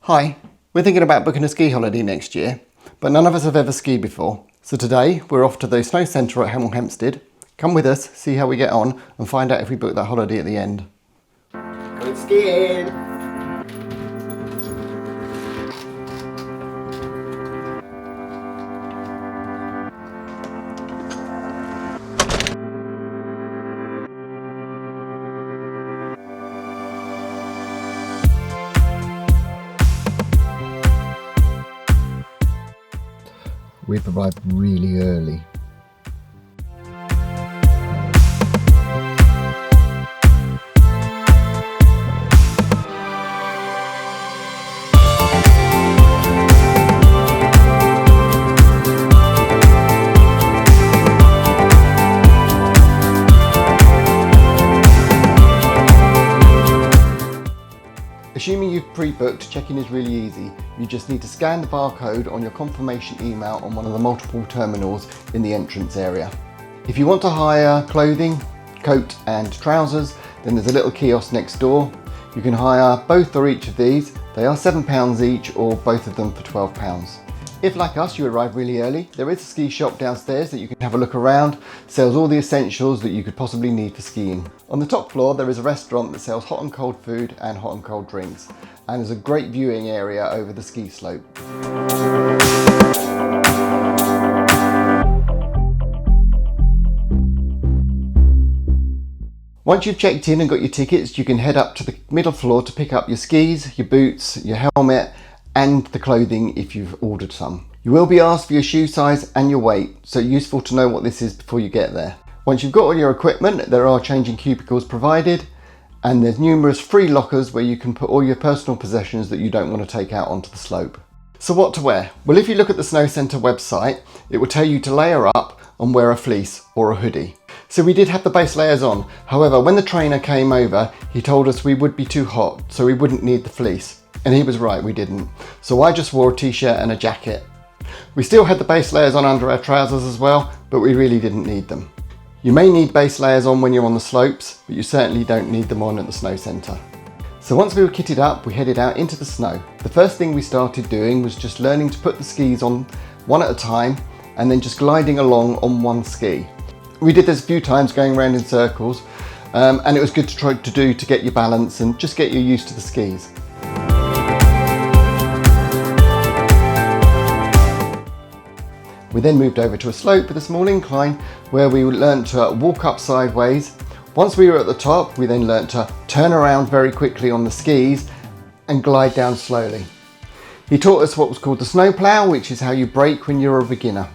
Hi, we're thinking about booking a ski holiday next year, but none of us have ever skied before. So today we're off to the snow centre at Hemel Hempstead. Come with us, see how we get on and find out if we book that holiday at the end. Going skiing! We've arrived really early. Assuming you've pre-booked, check-in is really easy. You just need to scan the barcode on your confirmation email on one of the multiple terminals in the entrance area. If you want to hire clothing, coat and trousers, then there's a little kiosk next door. You can hire both or each of these. They are £7 each, or both of them for £12. If, like us, you arrive really early, there is a ski shop downstairs that you can have a look around. Sells all the essentials that you could possibly need for skiing. On the top floor there is a restaurant that sells hot and cold food and hot and cold drinks, and there's a great viewing area over the ski slope. Once you've checked in and got your tickets, you can head up to the middle floor to pick up your skis, your boots, your helmet and the clothing if you've ordered some. You will be asked for your shoe size and your weight, so useful to know what this is before you get there. Once you've got all your equipment, there are changing cubicles provided, and there's numerous free lockers where you can put all your personal possessions that you don't want to take out onto the slope. So what to wear? Well, if you look at the Snow Centre website, it will tell you to layer up and wear a fleece or a hoodie. So we did have the base layers on. However, when the trainer came over, he told us we would be too hot, so we wouldn't need the fleece. And he was right, we didn't. So I just wore a t-shirt and a jacket. We still had the base layers on under our trousers as well, but we really didn't need them. You may need base layers on when you're on the slopes, but you certainly don't need them on at the Snow Centre. So once we were kitted up, we headed out into the snow. The first thing we started doing was just learning to put the skis on one at a time and then just gliding along on one ski. We did this a few times, going around in circles, and it was good to try to do to get your balance and just get you used to the skis. We then moved over to a slope with a small incline where we learnt to walk up sideways. Once we were at the top, we then learnt to turn around very quickly on the skis and glide down slowly. He taught us what was called the snow plough, which is how you brake when you're a beginner.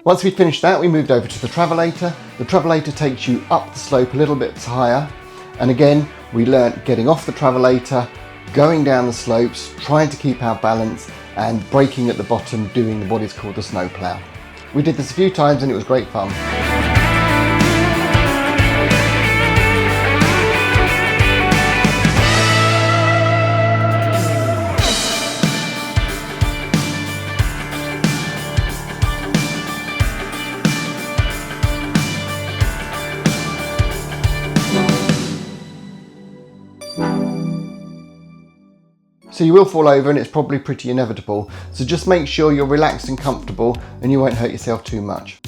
Once we'd finished that, we moved over to the travelator. The travelator takes you up the slope a little bit higher. And again, we learnt getting off the travelator, going down the slopes, trying to keep our balance and braking at the bottom, doing what is called the snow plough. We did this a few times and it was great fun. So you will fall over and it's probably pretty inevitable, so just make sure you're relaxed and comfortable and you won't hurt yourself too much.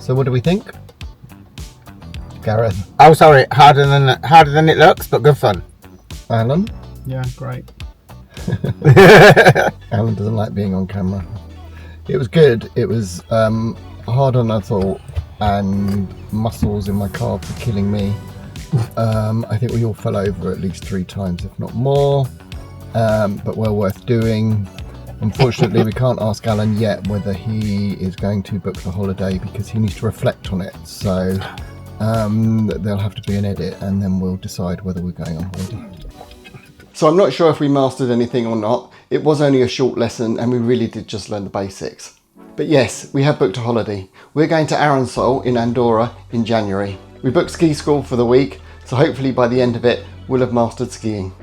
So what do we think? Gareth. Oh, sorry, harder than it looks, but good fun. Alan? Yeah, great. Alan doesn't like being on camera. It was good. It was harder than I thought, and muscles in my calves are killing me. I think we all fell over at least 3 times, if not more, but well worth doing. Unfortunately, we can't ask Alan yet whether he is going to book the holiday because he needs to reflect on it. So there'll have to be an edit, and then we'll decide whether we're going on holiday. So I'm not sure if we mastered anything or not. It was only a short lesson, and we really did just learn the basics. But yes, we have booked a holiday. We're going to Aronsol in Andorra in January. We booked ski school for the week, so hopefully by the end of it, we'll have mastered skiing.